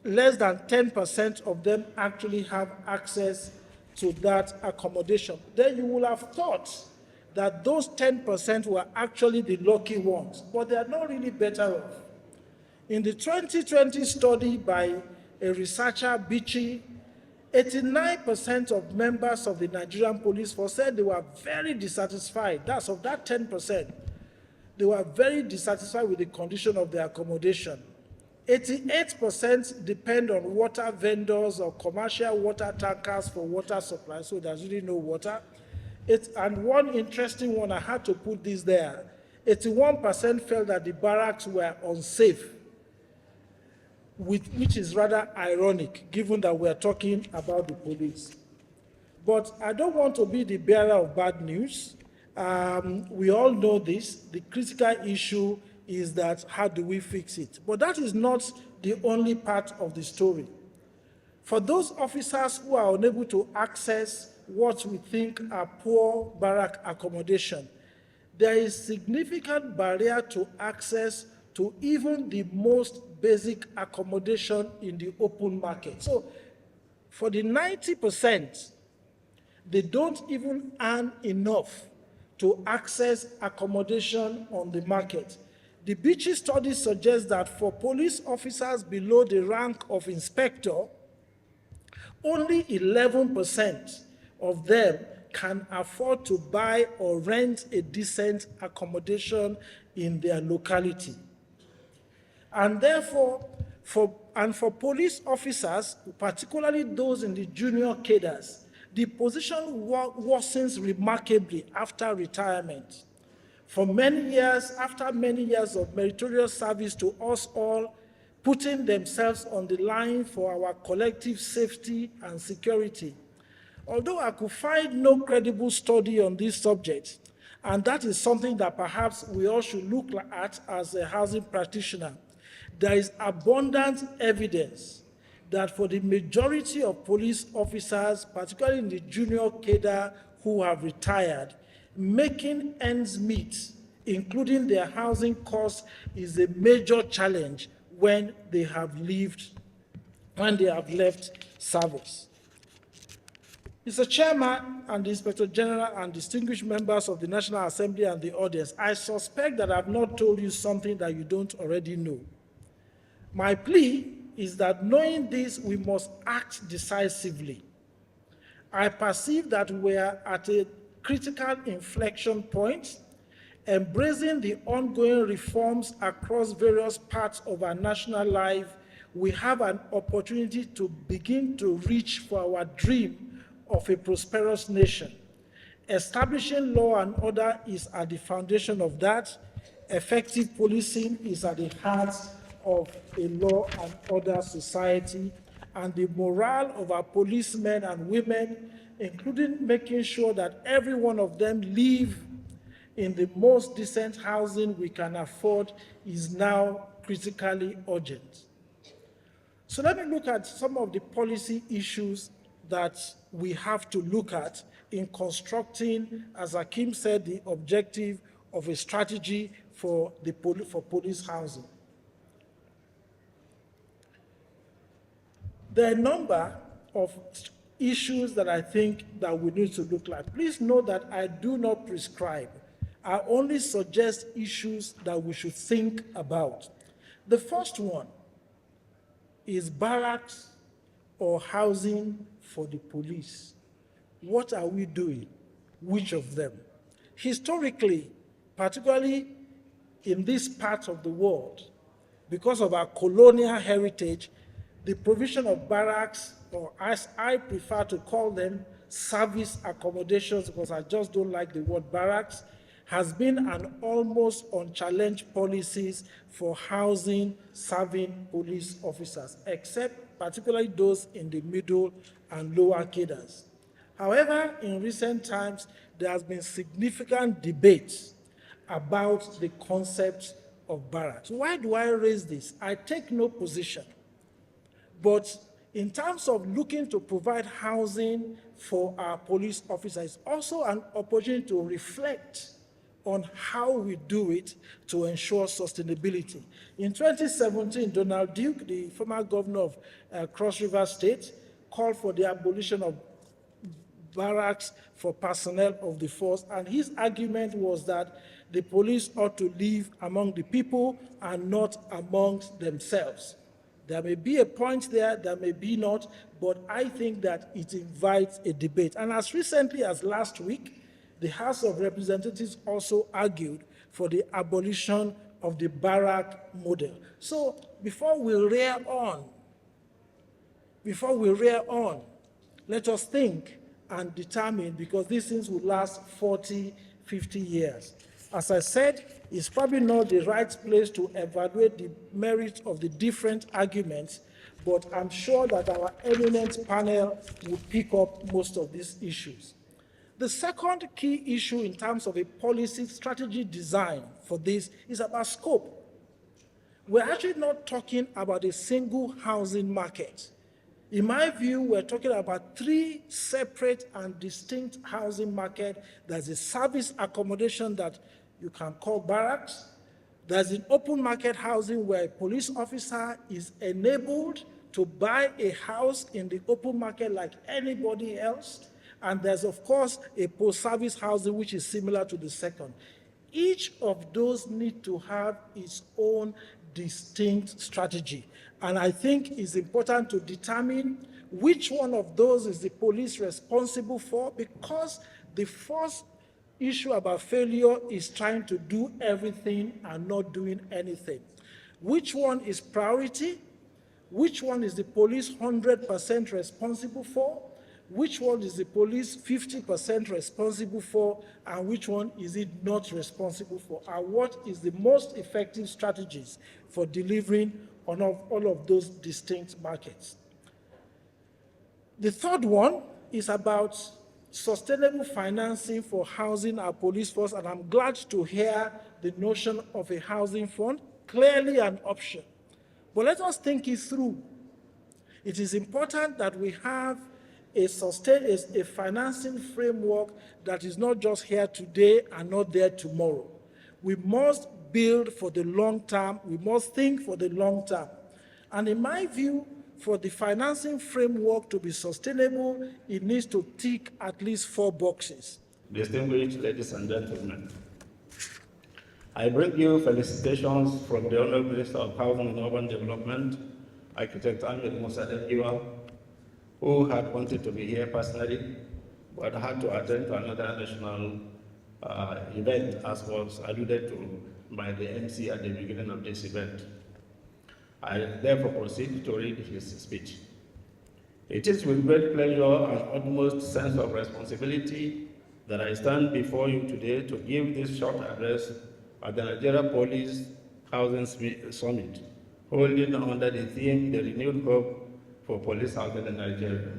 Less than 10% of them actually have access to that accommodation. Then you will have thought that those 10% were actually the lucky ones, but they are not really better off. In the 2020 study by a researcher, Bichi, 89% of members of the Nigerian Police Force said they were very dissatisfied. That's of that 10%. They were very dissatisfied with the condition of their accommodation. 88% depend on water vendors or commercial water tankers for water supply, so there's really no water. And one interesting one, I had to put this there, 81% felt that the barracks were unsafe, which is rather ironic, given that we're talking about the police. But I don't want to be the bearer of bad news. We all know this. The critical issue is that how do we fix it? But that is not the only part of the story. For those officers who are unable to access what we think are poor barrack accommodation, there is significant barrier to access to even the most basic accommodation in the open market. So for the 90%, they don't even earn enough to access accommodation on the market. The Bichi study suggests that for police officers below the rank of inspector, only 11% of them can afford to buy or rent a decent accommodation in their locality. And therefore, for police officers, particularly those in the junior cadres, the position worsens remarkably after retirement. For many years, after many years of meritorious service to us all, putting themselves on the line for our collective safety and security. Although I could find no credible study on this subject, and that is something that perhaps we all should look at as a housing practitioner, there is abundant evidence that for the majority of police officers, particularly in the junior cadre who have retired, making ends meet, including their housing costs, is a major challenge when they have left service. Mr. Chairman and the Inspector General and distinguished members of the National Assembly and the audience, I suspect that I have not told you something that you don't already know. My plea is that knowing this, we must act decisively. I perceive that we are at a critical inflection point, embracing the ongoing reforms across various parts of our national life. We have an opportunity to begin to reach for our dream of a prosperous nation. Establishing law and order is at the foundation of that. Effective policing is at the heart of a law and order society, and the morale of our policemen and women, including making sure that every one of them live in the most decent housing we can afford, is now critically urgent. So let me look at some of the policy issues that we have to look at in constructing, as Akim said, the objective of a strategy for police housing. There are a number of issues that I think that we need to look at. Please note that I do not prescribe. I only suggest issues that we should think about. The first one is barracks or housing for the police. What are we doing? Which of them? Historically, particularly in this part of the world, because of our colonial heritage, the provision of barracks, or as I prefer to call them, service accommodations, because I just don't like the word barracks, has been an almost unchallenged policies for housing serving police officers, except particularly those in the middle and lower cadres. However, in recent times, there has been significant debate about the concept of barracks. Why do I raise this? I take no position. But in terms of looking to provide housing for our police officers, it's also an opportunity to reflect on how we do it to ensure sustainability. In 2017, Donald Duke, the former governor of Cross River State, called for the abolition of barracks for personnel of the force, and his argument was that the police ought to live among the people and not amongst themselves. There may be a point there, there may be not, but I think that it invites a debate. And as recently as last week, the House of Representatives also argued for the abolition of the barrack model. So before we rear on, let us think and determine, because these things will last 40, 50 years. As I said, it's probably not the right place to evaluate the merits of the different arguments, but I'm sure that our eminent panel will pick up most of these issues. The second key issue in terms of a policy strategy design for this is about scope. We're actually not talking about a single housing market. In my view, we're talking about three separate and distinct housing markets. There's a service accommodation that you can call barracks. There's an open market housing where a police officer is enabled to buy a house in the open market like anybody else. And there's, of course, a post-service housing, which is similar to the second. Each of those need to have its own distinct strategy. And I think it's important to determine which one of those is the police responsible for, because the first issue about failure is trying to do everything and not doing anything. Which one is priority? Which one is the police 100% responsible for? which one is the police 50% responsible for, and which one is it not responsible for, and what is the most effective strategies for delivering on all of those distinct markets. The third one is about sustainable financing for housing our police force, and I'm glad to hear the notion of a housing fund, clearly an option. But let us think it through. It is important that we have a financing framework that is not just here today and not there tomorrow. We must build for the long term. We must think for the long term. And in my view, for the financing framework to be sustainable, it needs to tick at least 4 boxes. Distinguished ladies and gentlemen, I bring you felicitations from the Honorable Minister of Housing and Urban Development, Architect Ahmed Musa Dekiwa, who had wanted to be here personally, but had to attend to another national event, as was alluded to by the MC at the beginning of this event. I therefore proceed to read his speech. It is with great pleasure and utmost sense of responsibility that I stand before you today to give this short address at the Nigerian Police Housing Summit, holding under the theme, The Renewed Hope for Police Housing in Nigeria.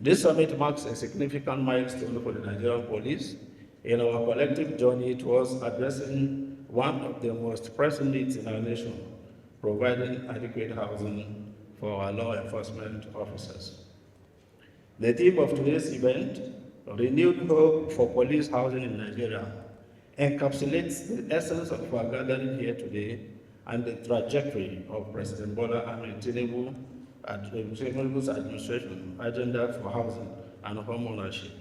This summit marks a significant milestone for the Nigerian police in our collective journey towards addressing one of the most pressing needs in our nation, providing adequate housing for our law enforcement officers. The theme of today's event, Renewed Hope for Police Housing in Nigeria, encapsulates the essence of our gathering here today and the trajectory of President Bola Ahmed Tinubu's administration agenda for housing and home ownership.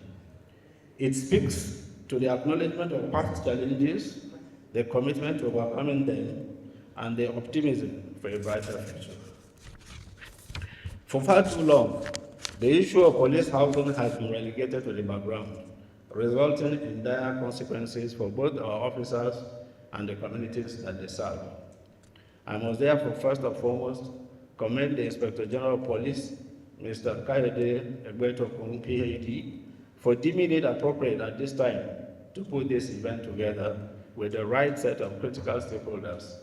It speaks to the acknowledgement of past challenges, the commitment to overcoming them, and the optimism for a brighter future. For far too long, the issue of police housing has been relegated to the background, resulting in dire consequences for both our officers and the communities that they serve. I must therefore first and foremost commend the Inspector General of Police, Mr. Olukayode Egbetokun, PhD, for deeming it appropriate at this time to put this event together with the right set of critical stakeholders,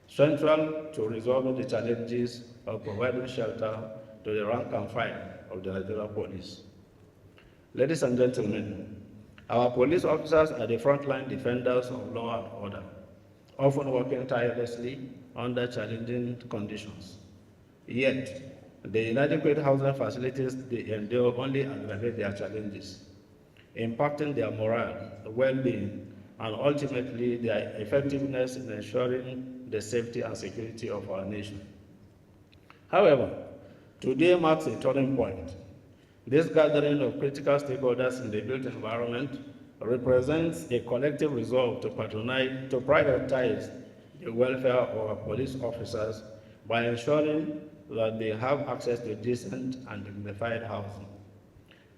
central to resolving the challenges of providing shelter to the rank and file of the Nigerian police. Ladies and gentlemen, our police officers are the frontline defenders of law and order, often working tirelessly under challenging conditions. Yet, the inadequate housing facilities they endure only aggravate their challenges, impacting their morale, well-being, and ultimately their effectiveness in ensuring the safety and security of our nation. However, today marks a turning point. This gathering of critical stakeholders in the built environment represents a collective resolve to prioritize the welfare of our police officers by ensuring that they have access to decent and dignified housing.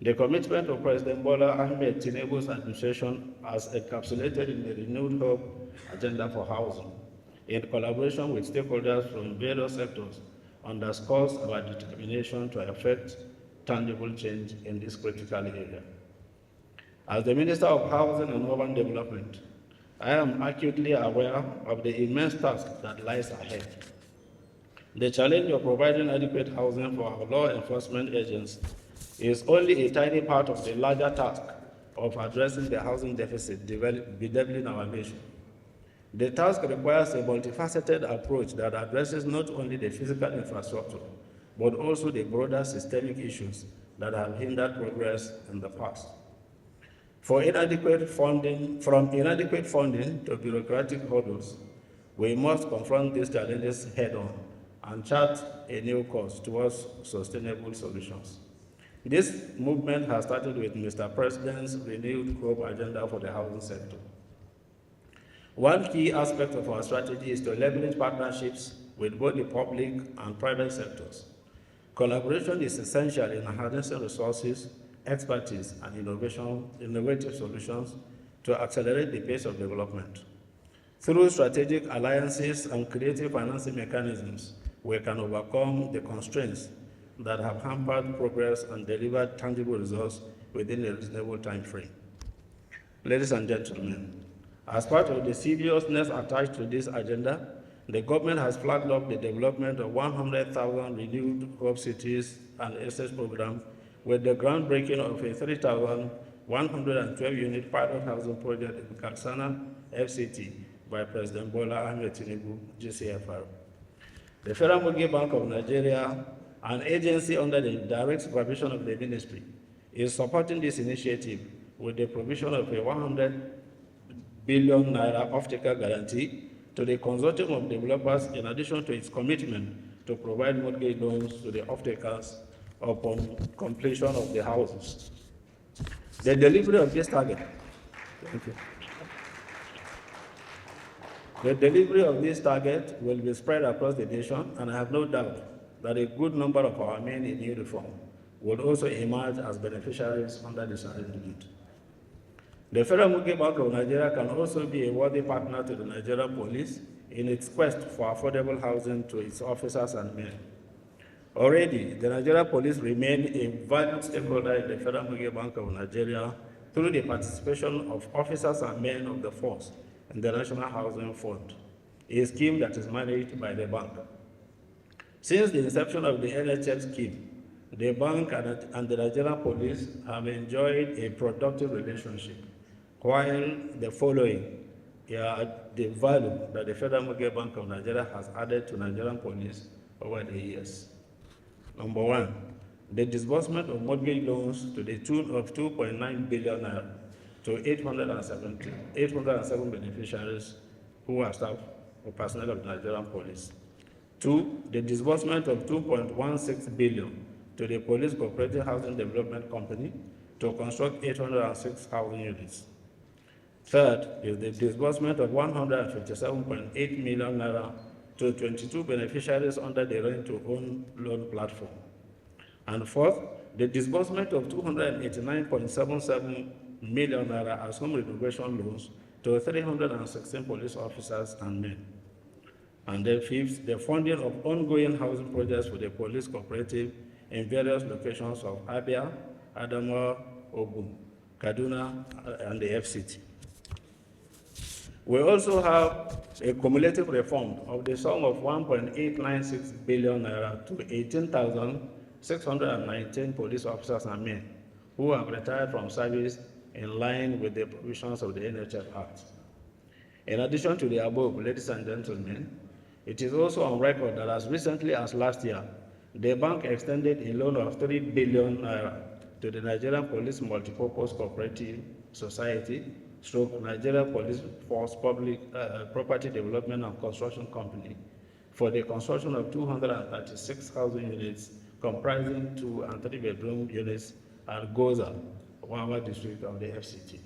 The commitment of President Bola Ahmed Tinubu's administration, as encapsulated in the Renewed Hope agenda for housing, in collaboration with stakeholders from various sectors, underscores our determination to effect tangible change in this critical area. As the Minister of Housing and Urban Development, I am acutely aware of the immense task that lies ahead. The challenge of providing adequate housing for our law enforcement agents is only a tiny part of the larger task of addressing the housing deficit bedeviling our nation. The task requires a multifaceted approach that addresses not only the physical infrastructure, but also the broader systemic issues that have hindered progress in the past. From inadequate funding to bureaucratic hurdles, we must confront these challenges head-on and chart a new course towards sustainable solutions. This movement has started with Mr. President's Renewed Hope agenda for the housing sector. One key aspect of our strategy is to leverage partnerships with both the public and private sectors. Collaboration is essential in harnessing resources, expertise, and innovative solutions to accelerate the pace of development. Through strategic alliances and creative financing mechanisms, we can overcome the constraints that have hampered progress and delivered tangible results within a reasonable time frame. Ladies and gentlemen, as part of the seriousness attached to this agenda, the government has flagged up the development of 100,000 renewed hope cities and estate program with the groundbreaking of a 3,112-unit pilot housing project in Katsina, FCT, by President Bola Ahmed Tinubu, GCFR. The Federal Mortgage Bank of Nigeria, an agency under the direct supervision of the ministry, is supporting this initiative with the provision of a 100 billion naira off-taker guarantee to the consortium of developers, in addition to its commitment to provide mortgage loans to the off-takers upon completion of the houses. The delivery of this target, thank you. The delivery of this target will be spread across the nation, and I have no doubt that a good number of our men in uniform will also emerge as beneficiaries under this arrangement. The Federal Mortgage Bank of Nigeria can also be a worthy partner to the Nigerian Police in its quest for affordable housing to its officers and men. Already, the Nigerian Police remain a valued stakeholder in the Federal Mortgage Bank of Nigeria through the participation of officers and men of the force in the National Housing Fund, a scheme that is managed by the bank. Since the inception of the NHF scheme, the bank and the Nigerian Police have enjoyed a productive relationship, while the following are the value that the Federal Mortgage Bank of Nigeria has added to Nigerian Police over the years. Number one, the disbursement of mortgage loans to the tune of 2.9 billion naira to 807 beneficiaries who are staff or personnel of the Nigerian Police. Two, the disbursement of 2.16 billion to the Police Cooperative Housing Development Company to construct 806 housing units. Third is the disbursement of 157.8 million naira to 22 beneficiaries under the rent-to-own loan platform. And fourth, the disbursement of 289.77 million naira as home renovation loans to 316 police officers and men. And then fifth, the funding of ongoing housing projects for the police cooperative in various locations of Abia, Adamawa, Ogun, Kaduna, and the FCT. We also have a cumulative refund of the sum of 1.896 billion naira to 18,619 police officers and men who have retired from service in line with the provisions of the NHF Act. In addition to the above, ladies and gentlemen, it is also on record that as recently as last year, the bank extended a loan of 3 billion naira to the Nigerian Police Multipurpose Cooperative Society, Nigeria Police Force Public Property Development and Construction Company for the construction of 236 housing units comprising 2 and 3 bedroom units at Goza, Wawa district of the FCT.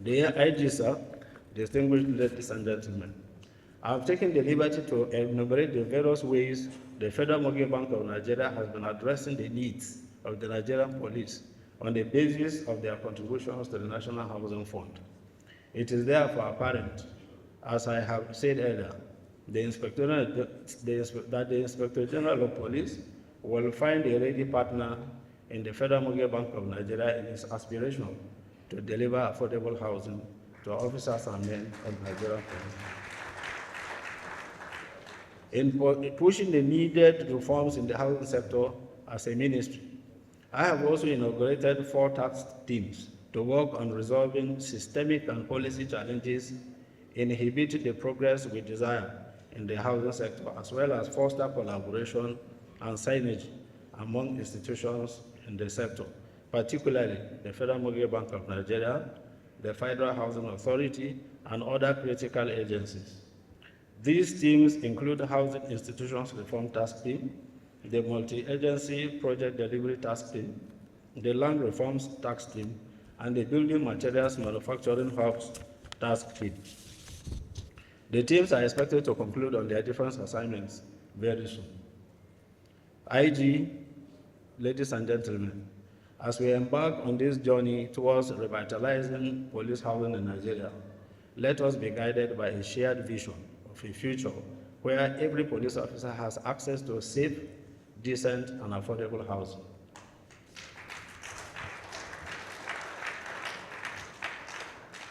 The IG, sir, distinguished ladies and gentlemen, I have taken the liberty to enumerate the various ways the Federal Mortgage Bank of Nigeria has been addressing the needs of the Nigerian police on the basis of their contributions to the National Housing Fund. It is therefore apparent, as I have said earlier, that the Inspector General of Police will find a ready partner in the Federal Mortgage Bank of Nigeria in its aspiration to deliver affordable housing to officers and men of Nigerian police. In pushing the needed reforms in the housing sector as a ministry, I have also inaugurated 4 task teams to work on resolving systemic and policy challenges inhibiting the progress we desire in the housing sector, as well as foster collaboration and synergy among institutions in the sector, particularly the Federal Mortgage Bank of Nigeria, the Federal Housing Authority, and other critical agencies. These teams include the Housing Institutions Reform Task Team, the Multi-Agency Project Delivery Task Team, the Land Reforms Task Team, and the Building Materials Manufacturing Hubs Task Team. The teams are expected to conclude on their different assignments very soon. IG, ladies and gentlemen, as we embark on this journey towards revitalizing police housing in Nigeria, let us be guided by a shared vision of a future where every police officer has access to safe, decent, and affordable housing.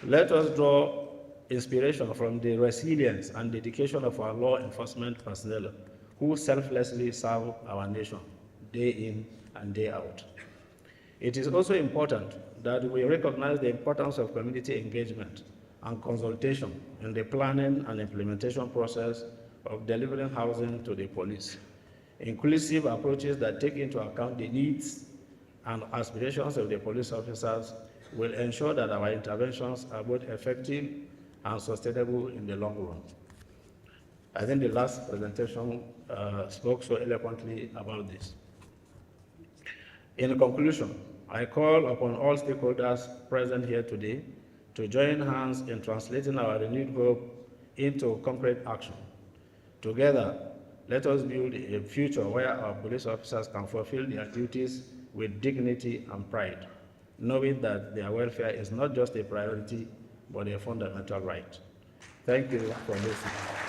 Let us draw inspiration from the resilience and dedication of our law enforcement personnel who selflessly serve our nation day in and day out. It is also important that we recognize the importance of community engagement and consultation in the planning and implementation process of delivering housing to the police. Inclusive approaches that take into account the needs and aspirations of the police officers will ensure that our interventions are both effective and sustainable in the long run. I think the last presentation spoke so eloquently about this. In conclusion, I call upon all stakeholders present here today to join hands in translating our renewed hope into concrete action. Together, let us build a future where our police officers can fulfill their duties with dignity and pride, knowing that their welfare is not just a priority, but a fundamental right. Thank you for listening.